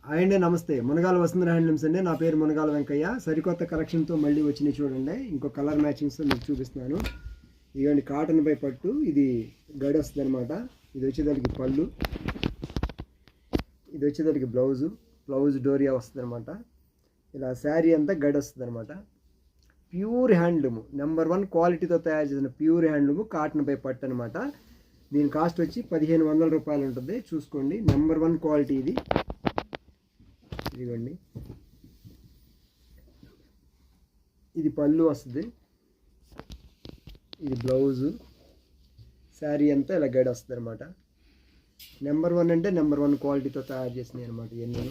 Hi అండి, నమస్తే. Munagala Vasundhara handlooms అండి. నా పేరు మునగాల వెంకయ్య. సరికొత్త కలెక్షన్తో మళ్ళీ వచ్చినాయి చూడండి. ఇంకో కలర్ మ్యాచింగ్స్తో మీకు చూపిస్తున్నాను. ఇదిగోండి, కాటన్ బై పట్టు. ఇది గడి వస్తుంది అనమాట. ఇది వచ్చేదానికి పళ్ళు, ఇది వచ్చేదానికి బ్లౌజ్ డోరియా వస్తుంది అనమాట. ఇలా శారీ అంతా గడి వస్తుంది అనమాట. ప్యూర్ హ్యాండ్లూమ్, నెంబర్ 1 క్వాలిటీతో తయారు చేసిన ప్యూర్ హ్యాండ్లూమ్ కాటన్ బై పట్టు అనమాట. దీని కాస్ట్ వచ్చి 1500 రూపాయలు ఉంటుంది. చూసుకోండి, నెంబర్ 1 క్వాలిటీ ఇది. ఇదిగోండి, ఇది పళ్ళు వస్తుంది, ఇది బ్లౌజు, శారీ అంతా ఇలా గడి వస్తుంది అనమాట. నెంబర్ 1 అంటే నెంబర్ 1 క్వాలిటీతో తయారు చేసినాయి అనమాట ఇవన్నీ.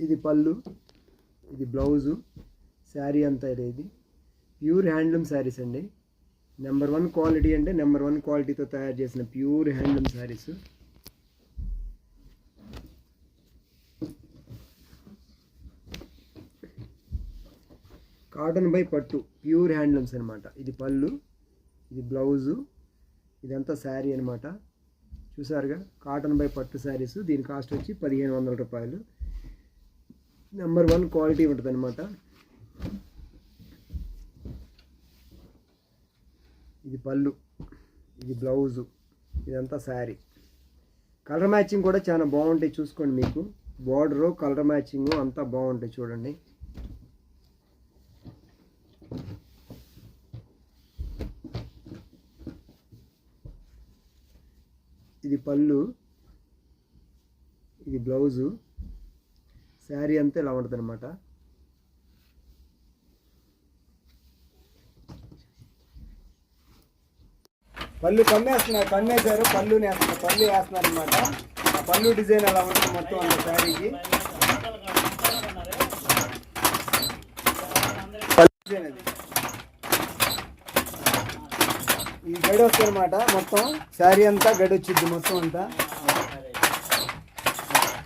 ఇది పళ్ళు, ఇది బ్లౌజు, శారీ అంతా ఇది ప్యూర్ హ్యాండ్లూమ్ శారీస్ అండి. నెంబర్ 1 క్వాలిటీ అంటే నెంబర్ 1 క్వాలిటీతో తయారు చేసిన pure handloom saris. Cotton by పట్టు ప్యూర్ హ్యాండ్లూమ్స్ అనమాట. ఇది పళ్ళు, ఇది బ్లౌజు, ఇదంతా శారీ అనమాట. చూసారుగా, కాటన్ బై పట్టు శారీస్. దీని కాస్ట్ వచ్చి 1500 రూపాయలు. నెంబర్ 1 క్వాలిటీ ఉంటుంది అనమాట. ఇది పళ్ళు, ఇది బ్లౌజు, ఇదంతా శారీ. కలర్ మ్యాచింగ్ కూడా చాలా బాగుంటాయి. చూసుకోండి, మీకు బార్డరు కలర్ మ్యాచింగ్ అంతా బాగుంటాయి చూడండి. ఇది పళ్ళు, ఇది బ్లౌజు, శారీ అంతా ఇలా ఉంటుంది అనమాట. పళ్ళు కమ్మేస్తున్నారు, కమ్మేశారు, పళ్ళు వేస్తున్నారు అనమాట. ఆ పళ్ళు డిజైన్ అలా ఉంటుంది మొత్తం అంత శారీకి. ఈ గడి వస్తుంది అనమాట. మొత్తం శారీ అంతా గడి వచ్చింది మొత్తం అంతా.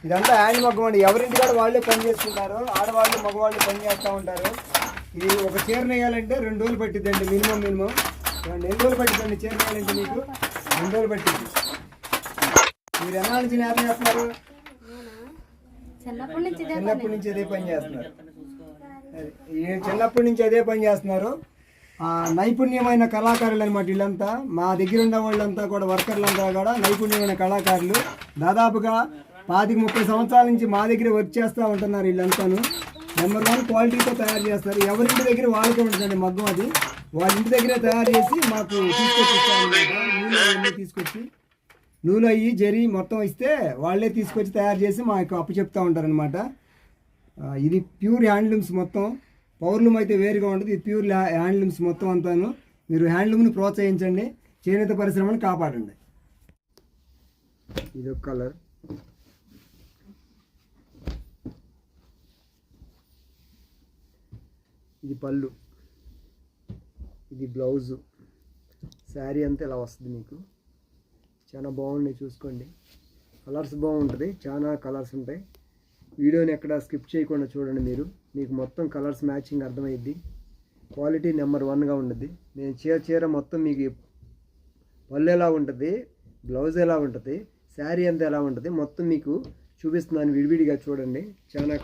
ఇదంతా హ్యాండ్ మగ్గం అండి. ఎవరింటి కూడా వాళ్ళే పని చేసుకుంటారు. ఆడవాళ్ళు మగవాళ్ళు పని చేస్తూ ఉంటారు. ఇది ఒక చీర నేయాలంటే 2 రోజులు పట్టిద్దండి మినిమం. 2 రోజులు పట్టిద్దండి చీర నేయాలంటే. మీకు 2 రోజులు పట్టింది. మీరు ఎన్నాళ్ళ నుంచి నేత చేస్తున్నారు? చిన్నప్పటి నుంచి అదే పని చేస్తున్నారు. చిన్నప్పటి నుంచి అదే పని చేస్తున్నారు. నైపుణ్యమైన కళాకారులు అనమాట వీళ్ళంతా. మా దగ్గర ఉన్న వాళ్ళంతా కూడా వర్కర్లంతా కూడా నైపుణ్యమైన కళాకారులు. దాదాపుగా 25-30 సంవత్సరాల నుంచి మా దగ్గర వర్క్ చేస్తూ ఉంటున్నారు వీళ్ళంతాను. నెంబర్ 1 క్వాలిటీతో తయారు చేస్తారు. ఎవరింటి దగ్గర వాళ్ళకే ఉంటుందండి మగ్గం. అది వాళ్ళ ఇంటి దగ్గరే తయారు చేసి మాకు తీసుకొచ్చిస్తారనమాట. తీసుకొచ్చి నూలు అయ్యి జరి మొత్తం ఇస్తే వాళ్ళే తీసుకొచ్చి తయారు చేసి మాకు అప్పు చెప్తూ ఉంటారనమాట. ఇది ప్యూర్ హ్యాండ్లూమ్స్ మొత్తం. పవర్లూమ్ అయితే వేరుగా ఉంటుంది. ఇది ప్యూర్ హ్యాండ్లూమ్స్ మొత్తం అంతాను. మీరు హ్యాండ్లూమ్ని ప్రోత్సహించండి, చేనేత పరిశ్రమను కాపాడండి. ఇది ఒక కలర్, ఇది పళ్ళు, ఇది బ్లౌజు, శారీ అంతా ఇలా వస్తుంది మీకు. చాలా బాగున్నాయి, చూసుకోండి. కలర్స్ బాగుంటుంది, చాలా కలర్స్ ఉంటాయి. వీడియోని ఎక్కడ స్కిప్ చేయకుండా చూడండి. మీకు మొత్తం కలర్స్ మ్యాచింగ్ అర్థమైద్ది. క్వాలిటీ నెంబర్ 1గా ఉంటుంది. నేను చీర మొత్తం మీకు పళ్ళు ఎలా ఉంటుంది, బ్లౌజ్ ఎలా ఉంటుంది, శారీ అంతా ఎలా ఉంటుంది మొత్తం మీకు చూపిస్తున్నాను. విడివిడిగా చూడండి. చాలా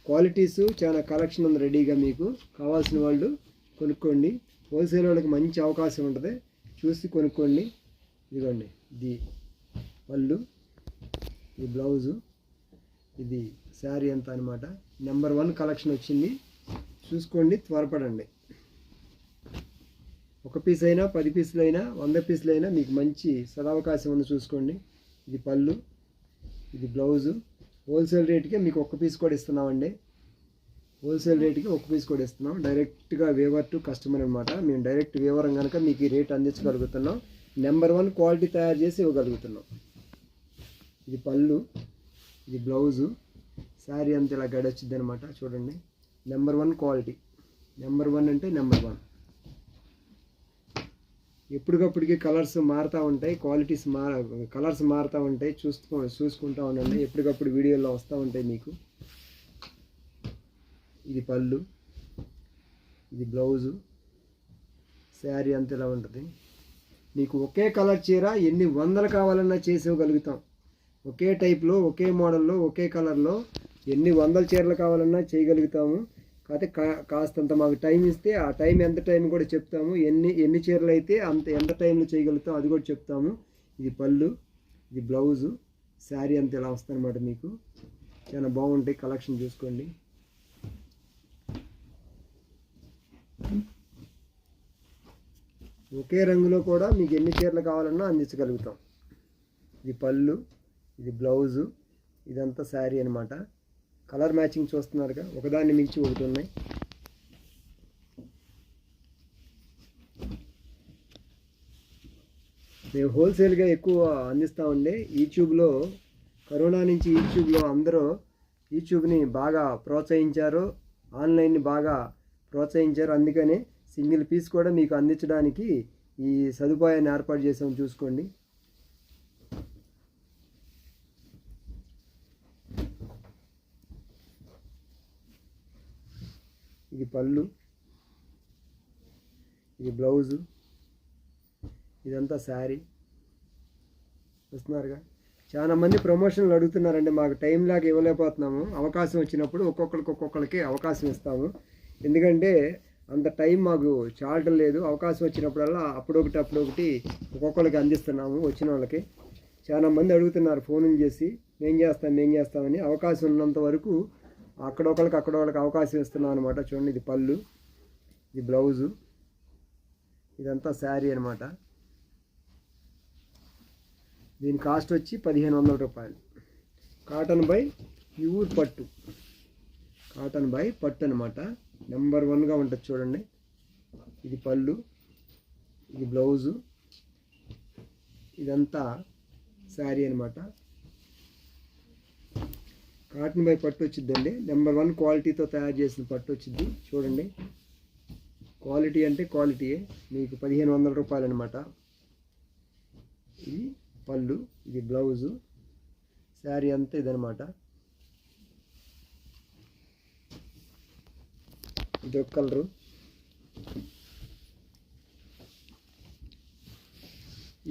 క్వాలిటీసు, చాలా కలెక్షన్ ఉంది రెడీగా. మీకు కావాల్సిన వాళ్ళు కొనుక్కోండి. హోల్సేల్ వాళ్ళకి మంచి అవకాశం ఉంటుంది, చూసి కొనుక్కోండి. ఇదిగోండి, ఇది పళ్ళు, ఇది బ్లౌజు, ఇది శారీ అంతా అనమాట. నెంబర్ 1 కలెక్షన్ వచ్చింది. చూసుకోండి, త్వరపడండి. 1 పీస్ అయినా 10 పీసులు అయినా 100 పీసులు అయినా మీకు మంచి సదవకాశం ఉంది. చూసుకోండి, ఇది పళ్ళు, ఇది బ్లౌజు. హోల్సేల్ రేటుకే మీకు 1 పీస్ కూడా ఇస్తున్నామండి. హోల్సేల్ రేటుకి 1 పీస్ కూడా ఇస్తున్నాం. డైరెక్ట్గా వేవర్ టు కస్టమర్ అనమాట. మేము డైరెక్ట్ వేవరం కనుక మీకు ఈ రేట్ అందించగలుగుతున్నాం. నెంబర్ 1 క్వాలిటీ తయారు చేసి ఇవ్వగలుగుతున్నాం. ఇది పళ్ళు, ఇది బ్లౌజు, శారీ అంతా ఇలా గడొచ్చింది అనమాట. చూడండి, నెంబర్ 1 క్వాలిటీ. నెంబర్ 1 అంటే నెంబర్ 1. ఎప్పటికప్పటికి కలర్స్ మారుతూ ఉంటాయి, కలర్స్ మారుతూ ఉంటాయి. చూసుకుంటూ ఉండండి. ఎప్పటికప్పుడు వీడియోలో వస్తూ ఉంటాయి మీకు. ఇది పళ్ళు, ఇది బ్లౌజు, శారీ అంత ఇలా ఉంటుంది. మీకు ఒకే కలర్ చీర ఎన్ని వందలు కావాలన్నా చేసేవగలుగుతాం. ఒకే టైప్లో, ఒకే మోడల్లో, ఒకే కలర్లో ఎన్ని వందల చీరలు కావాలన్నా చేయగలుగుతాము. కాకపోతే కాస్తంత మాకు టైం ఇస్తే ఆ టైం ఎంత టైం కూడా చెప్తాము. ఎన్ని చీరలు అయితే ఎంత టైంలో చేయగలుగుతాం అది కూడా చెప్తాము. ఇది పళ్ళు, ఇది బ్లౌజు, శారీ అంత ఇలా వస్తుందన్నమాట. మీకు చాలా బాగుంటాయి. కలెక్షన్ చూసుకోండి. ఒకే రంగులో కూడా మీకు ఎన్ని చీరలు కావాలన్నా అందించగలుగుతాం. ఇది పళ్ళు, ఇది బ్లౌజు, ఇదంతా శారీ అనమాట. కలర్ మ్యాచింగ్ చూస్తున్నారుగా, ఒకదాన్ని మించి ఒకటి ఉన్నాయి. మేము హోల్సేల్గా ఎక్కువ అందిస్తామండి. యూట్యూబ్లో కరోనా నుంచి యూట్యూబ్లో అందరూ యూట్యూబ్ని బాగా ప్రోత్సహించారు, ఆన్లైన్ని బాగా ప్రోత్సహించారు. అందుకనే సింగిల్ పీస్ కూడా మీకు అందించడానికి ఈ సదుపాయాన్ని ఏర్పాటు చేసాము. చూసుకోండి. ఇది పళ్ళు, ఇది బ్లౌజు, ఇదంతా శారీ. వస్తున్నారుగా. చాలామంది ప్రమోషన్లు అడుగుతున్నారండి. మాకు టైం లాగా ఇవ్వలేకపోతున్నాము. అవకాశం వచ్చినప్పుడు ఒక్కొక్కరికి అవకాశం ఇస్తాము. ఎందుకంటే అంత టైం మాకు చాలటం లేదు. అవకాశం వచ్చినప్పుడల్లా అప్పుడొకటి ఒక్కొక్కరికి అందిస్తున్నాము. వచ్చిన వాళ్ళకి చాలామంది అడుగుతున్నారు ఫోన్లు చేసి, మేం చేస్తామని. అవకాశం ఉన్నంత వరకు అక్కడొకరికి అవకాశం ఇస్తున్నాం అనమాట. చూడండి, ఇది పళ్ళు, ఇది బ్లౌజు, ఇదంతా శారీ అనమాట. దీని కాస్ట్ వచ్చి 1500 రూపాయలు. కాటన్ బై ప్యూర్ పట్టు, కాటన్ బై పట్టు అనమాట. నెంబర్ 1గా ఉంటుంది. చూడండి, ఇది పళ్ళు, ఇది బ్లౌజు, ఇదంతా శారీ అనమాట. కాటన్ బై పట్టు వచ్చిద్దండి. నెంబర్ 1 క్వాలిటీతో తయారు చేసిన పట్టు వచ్చింది. చూడండి, క్వాలిటీ అంటే క్వాలిటీయే. మీకు 1500 రూపాయలు అనమాట. ఇది పళ్ళు, ఇది బ్లౌజు, శారీ అంతా ఇదనమాట. ఇది ఒక కలరు.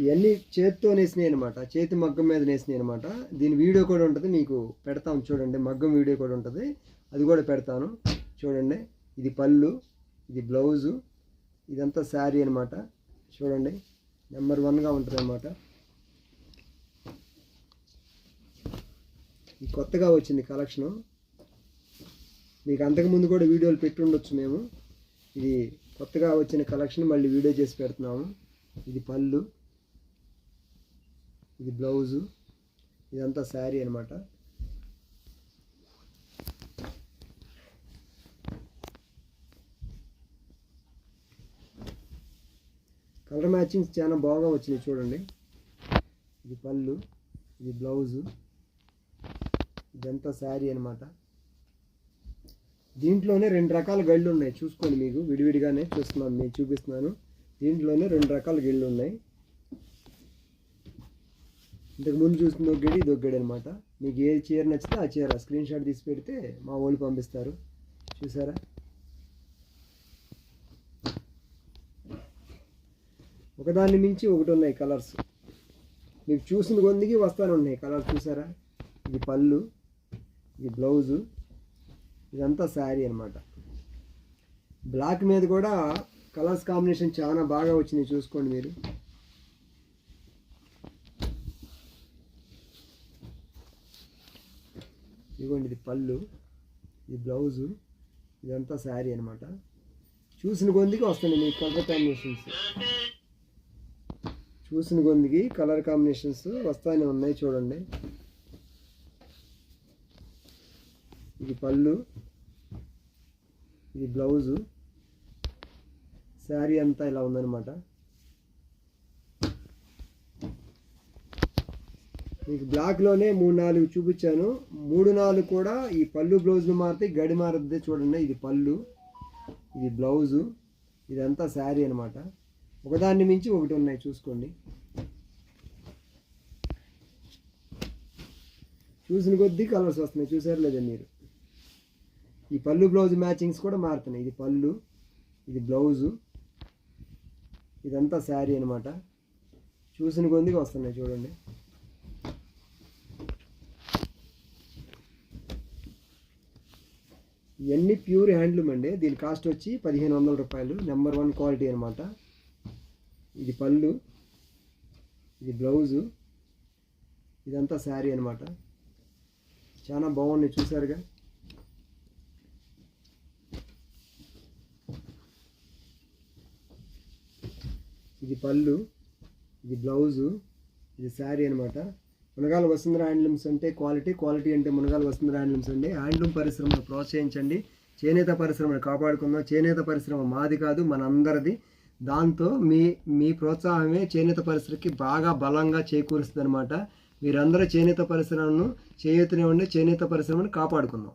ఇవన్నీ చేతితో నేసినాయి అనమాట. చేతి మగ్గం మీద నేసినాయి అనమాట. దీని వీడియో కూడా ఉంటుంది, మీకు పెడతాను. చూడండి, మగ్గం వీడియో కూడా ఉంటుంది, అది కూడా పెడతాను. చూడండి, ఇది పళ్ళు, ఇది బ్లౌజు, ఇదంతా శారీ అనమాట. చూడండి, నెంబర్ 1గా ఉంటుంది అనమాట. ఇది కొత్తగా వచ్చింది కలెక్షను. మీకు అంతకుముందు కూడా వీడియోలు పెట్టి ఉండొచ్చు మేము. ఇది కొత్తగా వచ్చిన కలెక్షన్ మళ్ళీ వీడియో చేసి పెడుతున్నాము. ఇది పళ్ళు, ఇది బ్లౌజు, ఇదంతా శారీ అనమాట. కలర్ మ్యాచింగ్స్ చాలా బాగా వచ్చినాయి. చూడండి, ఇది పళ్ళు, ఇది బ్లౌజు, ఇదంతా శారీ అనమాట. దీంట్లోనే 2 రకాల గళ్ళు ఉన్నాయి. చూసుకోండి, మీకు విడివిడిగానే నేను చూపిస్తున్నాను. దీంట్లోనే 2 రకాల గళ్ళు ఉన్నాయి. ఇంతకుముందు చూస్తున్న ఒక గడి, ఇది ఒక గడి అనమాట. మీకు ఏ చీర నచ్చితే ఆ చీర స్క్రీన్ షాట్ తీసి పెడితే మా వాళ్ళు పంపిస్తారు. చూసారా, ఒకదాన్ని మించి ఒకటి ఉన్నాయి కలర్స్. మీకు చూసిన కొద్దికి వస్తానే ఉన్నాయి కలర్స్. చూసారా, ఇది పళ్ళు, ఇది బ్లౌజు, ఇదంతా శారీ అనమాట. బ్లాక్ మీద కూడా కలర్స్ కాంబినేషన్ చాలా బాగా వచ్చినాయి. చూసుకోండి మీరు. ఇదిగోండి, ఇది పళ్ళు, ఇది బ్లౌజు, ఇదంతా శారీ అనమాట. చూసిన కొద్దికి వస్తుంది మీకు కలర్ కాంబినేషన్స్. చూసిన కొద్దికి కలర్ కాంబినేషన్స్ వస్తానే ఉన్నాయి. చూడండి, ఇది పళ్ళు, ఇది బ్లౌజు, శారీ అంతా ఇలా ఉందన్నమాట. మీకు బ్లాక్లోనే 3-4 చూపించాను. 3-4 కూడా ఈ పళ్ళు బ్లౌజ్ను మారితే గడి మారుద్ది. చూడండి, ఇది పళ్ళు, ఇది బ్లౌజు, ఇదంతా శారీ అనమాట. ఒకదాన్ని మించి ఒకటి ఉన్నాయి. చూసుకోండి, చూసిన కొద్దీ కలర్స్ వస్తున్నాయి. చూసారు లేదా మీరు? ఈ పళ్ళు బ్లౌజ్ మ్యాచింగ్స్ కూడా మారుతున్నాయి. ఇది పళ్ళు, ఇది బ్లౌజు, ఇదంతా శారీ అనమాట. చూసిన కొద్దిగా వస్తున్నాయి చూడండి. ఇవన్నీ ప్యూర్ హ్యాండ్లూమ్ అండి. దీని కాస్ట్ వచ్చి 1500 రూపాయలు. నెంబర్ 1 క్వాలిటీ అనమాట. ఇది పళ్ళు, ఇది బ్లౌజు, ఇదంతా శారీ అనమాట. చాలా బాగున్నాయి చూసారుగా. ఇది పళ్ళు, ఇది బ్లౌజు, ఇది శారీ అనమాట. మునగాల వసుంధర హ్యాండ్లూమ్స్ అంటే క్వాలిటీ అంటే మునగాల వసుంధర హ్యాండ్లూమ్స్ అండి. హ్యాండ్లూమ్ పరిశ్రమను ప్రోత్సహించండి. చేనేత పరిశ్రమను కాపాడుకుందాం. చేనేత పరిశ్రమ మాది కాదు, మన అందరిది. దాంతో మీ ప్రోత్సాహమే చేనేత పరిశ్రమకి బాగా బలంగా చేకూరుస్తుంది అనమాట. మీరందరూ చేనేత పరిశ్రమను చేయూతనివ్వండి. చేనేత పరిశ్రమను కాపాడుకుందాం.